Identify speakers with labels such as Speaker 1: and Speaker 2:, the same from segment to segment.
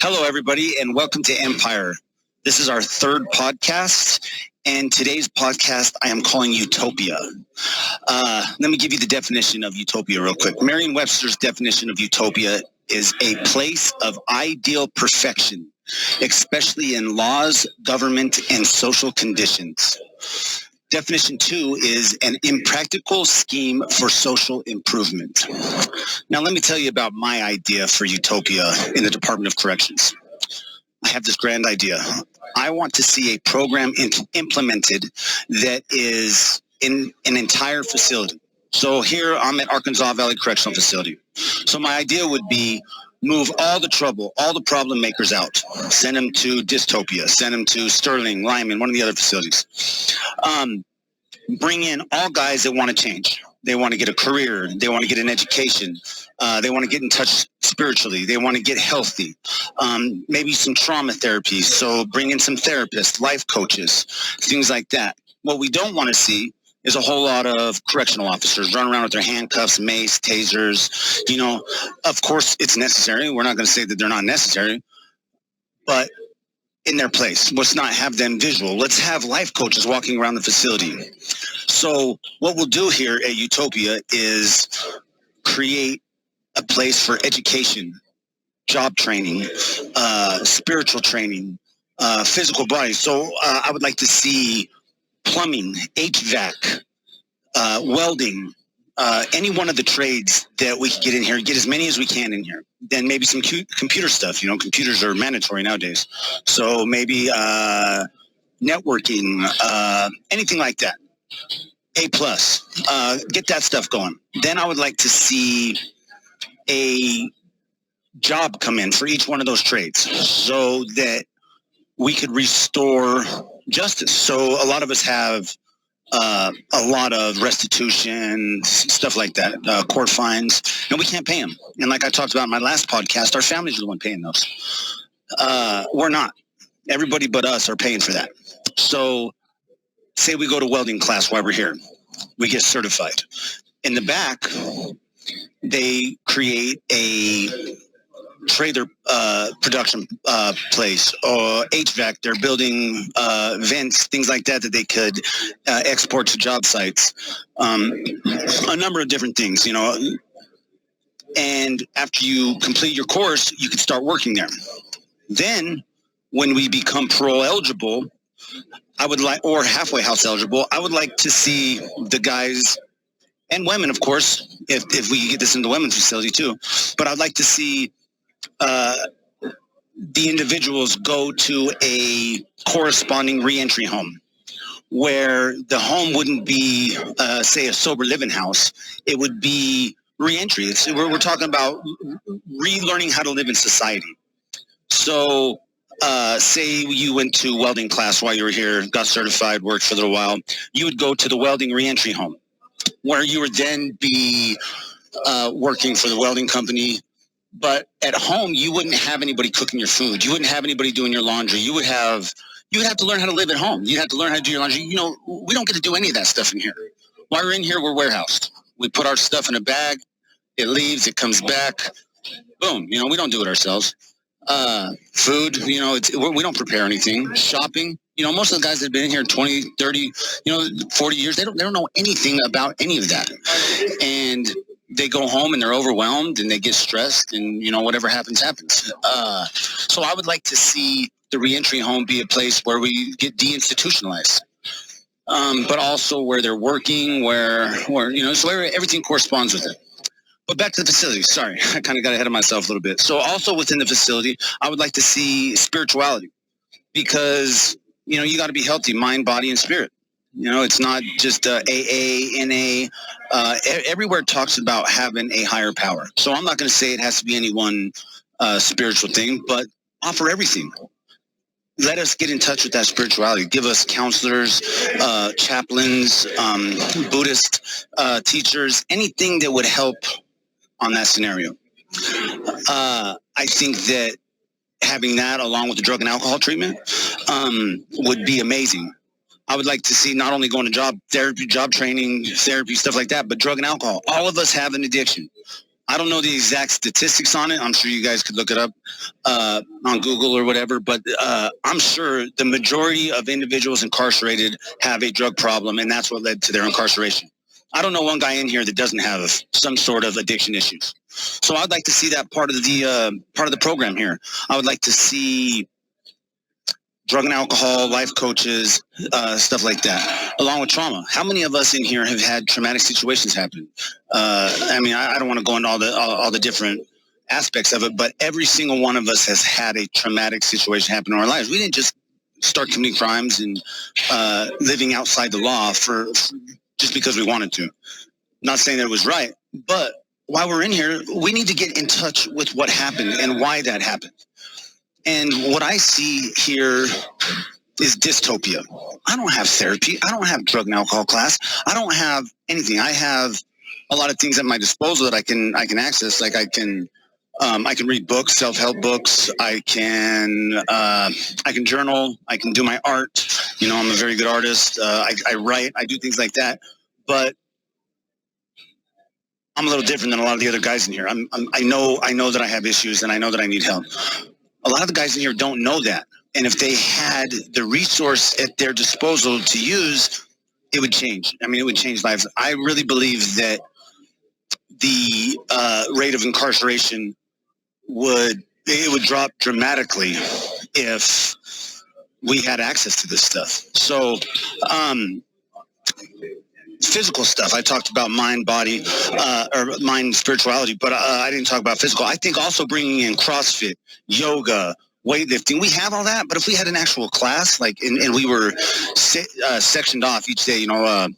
Speaker 1: Hello, everybody, and welcome to Empire. This is our third podcast, and today's podcast I am calling Utopia. Let me give you the definition of utopia real quick. Merriam-Webster's definition of utopia is a place of ideal perfection, especially in laws, government, and social conditions. Definition 2 is an impractical scheme for social improvement. Now, let me tell you about my idea for utopia in the Department of Corrections. I have this grand idea. I want to see a program implemented that is in an entire facility. So here I'm at Arkansas Valley Correctional Facility. So my idea would be move all the trouble, all the problem makers out. Send them to Dystopia. Send them to Sterling, Lyman, one of the other facilities. Bring in all guys that want to change. They want to get a career. They want to get an education. They want to get in touch spiritually. They want to get healthy. Maybe some trauma therapy. So bring in some therapists, life coaches, things like that. What we don't want to see is a whole lot of correctional officers running around with their handcuffs, mace, tasers. You know, of course it's necessary. We're not going to say that they're not necessary, but in their place. Let's not have them visual. Let's have life coaches walking around the facility. So what we'll do here at Utopia is create a place for education, job training, spiritual training, physical body. So I would like to see plumbing, HVAC, welding, any one of the trades that we can get in here, get as many as we can in here. Then maybe some computer stuff. You know, computers are mandatory nowadays. So maybe networking, anything like that. A+, get that stuff going. Then I would like to see a job come in for each one of those trades so that we could restore justice. So a lot of us have a lot of restitution, stuff like that, court fines, and we can't pay them. And like I talked about in my last podcast, our families are the one paying those. We're not. Everybody but us are paying for that. So say we go to welding class while we're here. We get certified. In the back, they create a trailer production place or HVAC. They're building vents, things like that they could export to job sites. A number of different things, you know. And after you complete your course, you can start working there. Then when we become parole eligible, I would like, or halfway house eligible, I would like to see the guys and women, of course, if we get this in the women's facility too, but I'd like to see the individuals go to a corresponding reentry home where the home wouldn't be, say, a sober living house. It would be reentry. We're talking about relearning how to live in society. So say you went to welding class while you were here, got certified, worked for a little while. You would go to the welding reentry home where you would then be working for the welding company. But at home, you wouldn't have anybody cooking your food. You wouldn't have anybody doing your laundry. You would have to learn how to live at home. You'd have to learn how to do your laundry. You know, we don't get to do any of that stuff in here. While we're in here, we're warehoused. We put our stuff in a bag. It leaves. It comes back. Boom. You know, we don't do it ourselves. Food, you know, we don't prepare anything. Shopping, you know, most of the guys that have been in here 20, 30, 40 years, they don't know anything about any of that. And they go home and they're overwhelmed and they get stressed and, you know, whatever happens, happens. So I would like to see the reentry home be a place where we get deinstitutionalized. But also where they're working, where, you know, so everything corresponds with it. But back to the facility. Sorry, I kind of got ahead of myself a little bit. So also within the facility, I would like to see spirituality because, you know, you got to be healthy, mind, body, and spirit. You know, it's not just AA, NA. Everywhere talks about having a higher power. So I'm not going to say it has to be any one spiritual thing, but offer everything. Let us get in touch with that spirituality. Give us counselors, chaplains, Buddhist teachers, anything that would help on that scenario. I think that having that along with the drug and alcohol treatment would be amazing. I would like to see not only going to job therapy, job training, therapy, stuff like that, but drug and alcohol. All of us have an addiction. I don't know the exact statistics on it. I'm sure you guys could look it up on Google or whatever, but I'm sure the majority of individuals incarcerated have a drug problem, and that's what led to their incarceration. I don't know one guy in here that doesn't have some sort of addiction issues. So I'd like to see that part of the program here. I would like to see drug and alcohol, life coaches, stuff like that, along with trauma. How many of us in here have had traumatic situations happen? I mean, I don't want to go into all the different aspects of it, but every single one of us has had a traumatic situation happen in our lives. We didn't just start committing crimes and living outside the law for just because we wanted to. Not saying that it was right, but while we're in here, we need to get in touch with what happened and why that happened. And what I see here is dystopia. I don't have therapy. I don't have drug and alcohol class. I don't have anything. I have a lot of things at my disposal that I can access. Like I can read books, self-help books. I can journal. I can do my art. You know, I'm a very good artist. I write. I do things like that. But I'm a little different than a lot of the other guys in here. I know that I have issues, and I know that I need help. A lot of the guys in here don't know that. And if they had the resource at their disposal to use, it would change. I mean, it would change lives. I really believe that the rate of incarceration would drop dramatically if we had access to this stuff. So, physical stuff. I talked about mind, body, or mind, spirituality, but I didn't talk about physical. I think also bringing in CrossFit, yoga, weightlifting. We have all that, but if we had an actual class, like, and we were sectioned off each day, you know,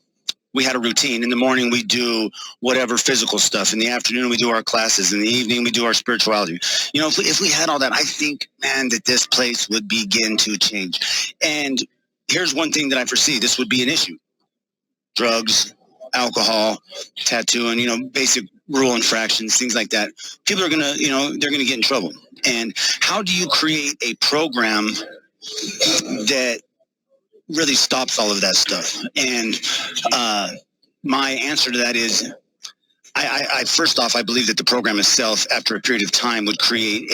Speaker 1: we had a routine. In the morning, we do whatever physical stuff. In the afternoon, we do our classes. In the evening, we do our spirituality. You know, if we had all that, I think, man, that this place would begin to change. And here's one thing that I foresee. This would be an issue. Drugs, alcohol, tattooing, you know, basic rule infractions, things like that. People are going to, you know, they're going to get in trouble. And how do you create a program that really stops all of that stuff? And my answer to that is, I first off, I believe that the program itself, after a period of time, would create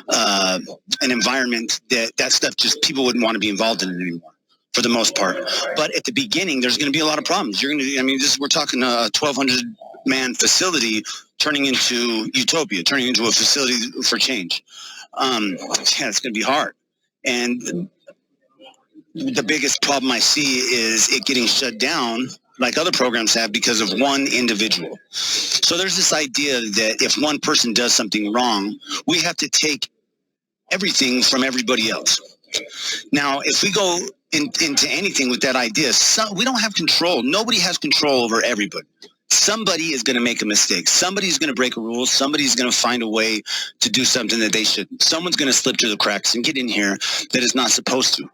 Speaker 1: an environment that stuff just people wouldn't want to be involved in it anymore, for the most part. But at the beginning, there's going to be a lot of problems. We're talking a 1,200-man facility turning into Utopia, turning into a facility for change. It's going to be hard. And the biggest problem I see is it getting shut down like other programs have because of one individual. So there's this idea that if one person does something wrong, we have to take everything from everybody else. Now, if we go into anything with that idea, we don't have control. Nobody has control over everybody. Somebody is going to make a mistake. Somebody's going to break a rule. Somebody's going to find a way to do something that they shouldn't. Someone's going to slip through the cracks and get in here that is not supposed to.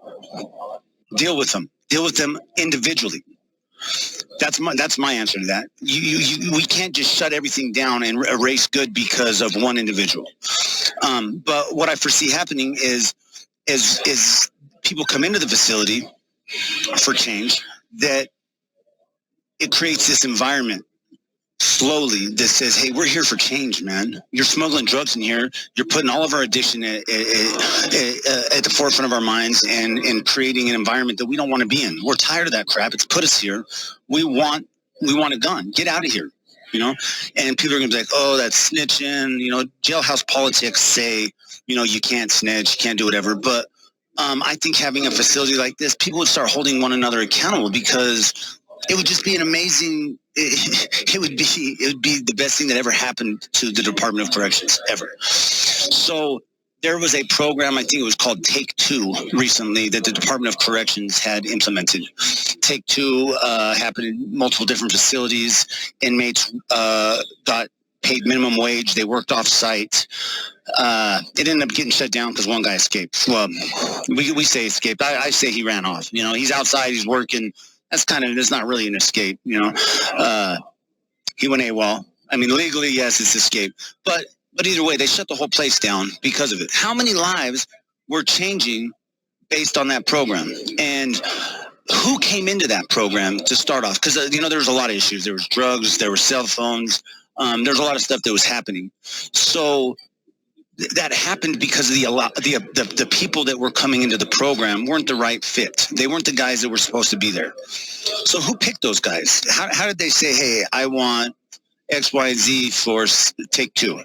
Speaker 1: Deal with them. Deal with them individually. That's my answer to that. We can't just shut everything down and erase good because of one individual. But what I foresee happening is people come into the facility for change, that it creates this environment slowly that says, hey, we're here for change, man. You're smuggling drugs in here. You're putting all of our addiction at the forefront of our minds and creating an environment that we don't want to be in. We're tired of that crap. It's put us here. We want it gone. Get out of here, you know? And people are going to be like, oh, that's snitching. You know, jailhouse politics say, you know, you can't snitch, you can't do whatever. But I think having a facility like this, people would start holding one another accountable, because it would just be an amazing. It would be the best thing that ever happened to the Department of Corrections ever. So there was a program, I think it was called Take Two, recently, that the Department of Corrections had implemented. Take Two happened in multiple different facilities. Inmates got paid minimum wage. They worked off site. It ended up getting shut down because one guy escaped. Well, we say escaped. I say he ran off. You know, he's outside, he's working. That's not really an escape, you know. He went AWOL. I mean, legally, yes, it's escape. But either way, they shut the whole place down because of it. How many lives were changing based on that program? And who came into that program to start off? Because, you know, there was a lot of issues. There was drugs, there were cell phones, There's a lot of stuff that was happening. So that happened because of the people that were coming into the program weren't the right fit. They weren't the guys that were supposed to be there. So who picked those guys? How did they say, hey, I want X, Y, Z for take 2?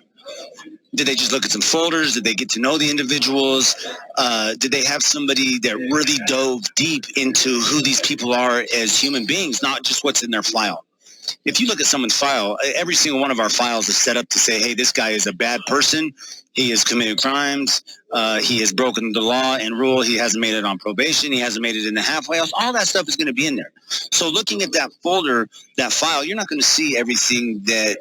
Speaker 1: Did they just look at some folders? Did they get to know the individuals? Did they have somebody that really dove deep into who these people are as human beings, not just what's in their file? If you look at someone's file, every single one of our files is set up to say, hey, this guy is a bad person. He has committed crimes. He has broken the law and rule. He hasn't made it on probation. He hasn't made it in the halfway house. All that stuff is going to be in there. So looking at that folder, that file, you're not going to see everything that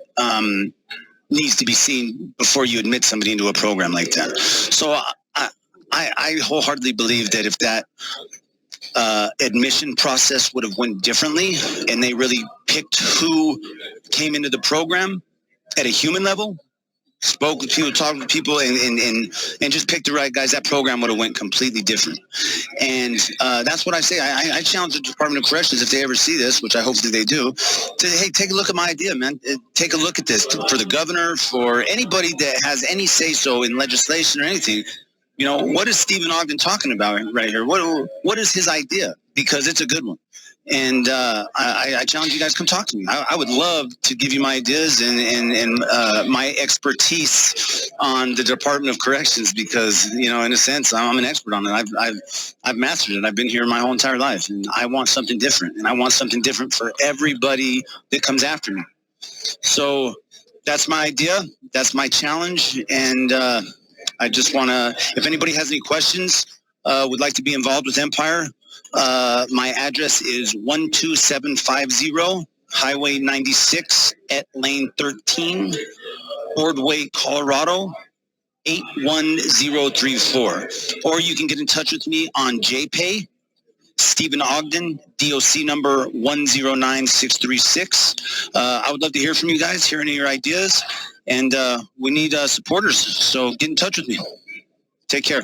Speaker 1: needs to be seen before you admit somebody into a program like that. So I wholeheartedly believe that if that admission process would have went differently and they really picked who came into the program at a human level, spoke with people, talked with people, and just picked the right guys, that program would have went completely different. And that's what I say. I challenge the Department of Corrections, if they ever see this, which I hope that they do, to, hey, take a look at my idea, man. Take a look at this. For the governor, for anybody that has any say-so in legislation or anything, you know, what is Stephen Ogden talking about right here? What is his idea? Because it's a good one. And I challenge you guys, come talk to me. I would love to give you my ideas and my expertise on the Department of Corrections, because, you know, in a sense, I'm an expert on it. I've mastered it. I've been here my whole entire life, and I want something different. And I want something different for everybody that comes after me. So that's my idea. That's my challenge. And I just want to, if anybody has any questions, would like to be involved with Empire, my address is 12750 Highway 96 at Lane 13, Ordway, Colorado, 81034. Or you can get in touch with me on JPay, Stephen Ogden, DOC number 109636. I would love to hear from you guys, hear any of your ideas, and we need supporters. So get in touch with me. Take care.